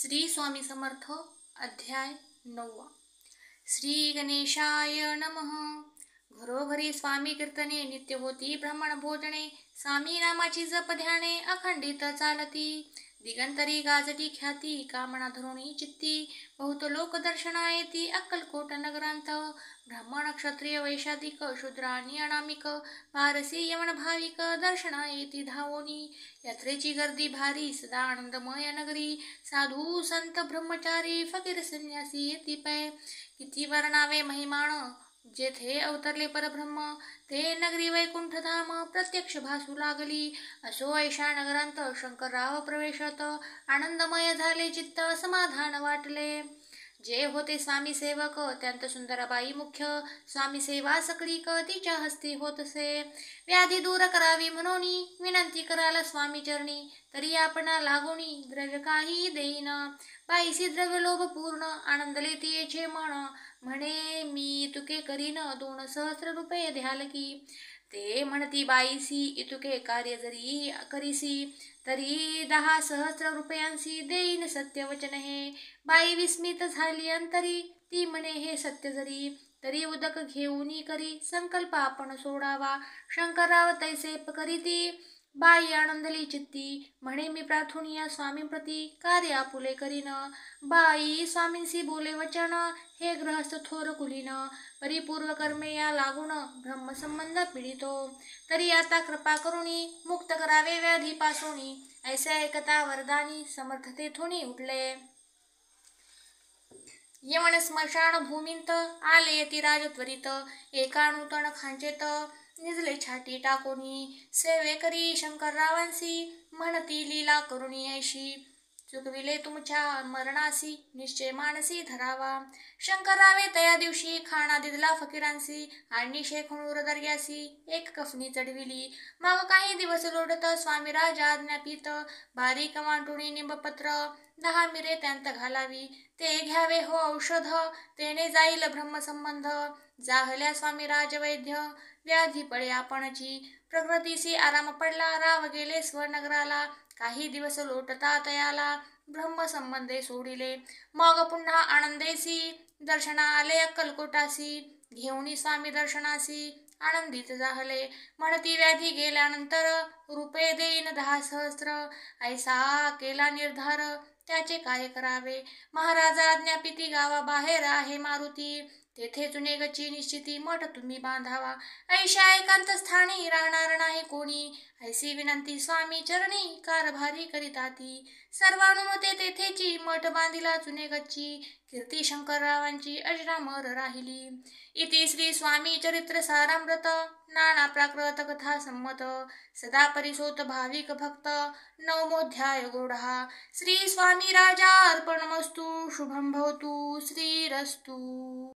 श्री स्वामी समर्थ अध्याय 9। श्री गणेशाय नमः। घरोघरी स्वामी कीर्तने नित्य होती ब्राह्मण भोजने। स्वामी नामाची जप ध्याने अखंडित चालती। दिगंतरी गाजटी ख्याती कामना धरुणी चित्ती। बहुत लोक दर्शना येती अक्कलकोट नगरांत। ब्राह्मण क्षत्रिय वैशाधिक शूद्र आणि अनामिक पारसी यमन भाविक दर्शना येती धावोनी। यात्रेची गर्दी भारी सदा आनंदमय नगरी। साधू संत ब्रह्मचारी फकीर संन्यासी येती पै। किती वर्णावे महिमाण जेथे अवतरले परब्रह्म। ते नगरी वैकुंठ धाम प्रत्यक्ष भासू लागली। असो ऐशा नगरांत शंकरराव प्रवेशत। आनंदमय झाले चित्त समाधान वाटले। जे होते स्वामी सेवक त्यांत सुंदरबाई मुख्य। स्वामी सेवा सकळीक तिच्या हस्ती होतसे। व्याधी दूर करावी म्हणून विनंती कराल स्वामी चरणी। तरी आपणा लागोनी द्रव्य काही देईन। बाईसी द्रव्य लोभ पूर्ण आनंदले तिचे मन। म्हणे मी तुके करीन 2 सहस्र रुपये द्याल की। ते म्हणती बाईसी इतुके कार्य जरी करीसी तरी 10 सहस्र रुपयांसी देईन सत्य वचन हे। बाई विस्मित झाली अंतरी ती म्हणे हे सत्य जरी तरी उदक घेऊनी करी संकल्प आपण सोडावा। शंकरराव तैसे करीती बाई आनंदली चित्ती। म्हणे मी प्रार्थुनिया स्वामी प्रती कार्य आपुले करीन। बाई स्वामींसी बोले वचन हे गृहस्थ थोर कुलीन। परिपूर्व कर्मे या लागून ब्रह्मसंबंध पिढितो। तरी आता कृपा करुणी मुक्त करावे व्याधी पासोनी। ऐसे ऐकता वरदानी समर्थ तेथुनी उठले। यमन स्मशान भूमींत आले यती राज त्वरित। एका नूतन खांचेत निजले छाटी टाकोनी। सेवे करी शंकररावांसी म्हणती लीला करुणी ऐशी। चुकविले तुमच्या मरणासी निश्चय मानसी धरावा। शंकररावे तया दिवशी खाणा दिदला फकीरांसी आणि शेखणूर दर्ग्यासी एक कफनी चढविली। मग काही दिवस लोटत स्वामी राजा आज्ञापित। बारीक वाटुणी निंबपत्र 10 मिरे त्यांत घालावी। ते घ्यावे हो औषध तेने जाईल ब्रह्मसंबंध। जाहल्या स्वामी राजवैद्य व्याधी पडे आपणची। प्रकृतीसी आराम पडला राव गेले स्वनगराला। काही दिवस लोटता तयाला ब्रह्मसंबंधे सोडिले। मग पुन्हा आनंदेसी दर्शना आले अक्कलकोटासी। घेऊनी स्वामी दर्शनासी आनंदित जाहले। म्हणती व्याधी गेल्यानंतर रुपये देईन 10 सहस्र। ऐसा केला निर्धार त्याचे काय करावे। महाराजा आज्ञापिती गावाबाहेर आहे मारुती। तेथे चुनेगची निश्चिती मठ तुम्ही बांधावा। ऐशा एकांत स्थानी राहणार नाही कोणी। ऐसी विनंती स्वामी चरणी कारभारी करीताती। सर्वानुमते तेथेची मठ बांधिला चुनेगची। कीर्ती शंकररावांची अजरामर राहिली। इति श्री स्वामी चरित्र सारामृत नाना प्राकृत कथा संमत। सदा परिसोत भाविक भक्त 9मोऽध्याय गूढः। श्री स्वामी राजा अर्पणमस्तु। शुभं भवतु श्रीरस्तु।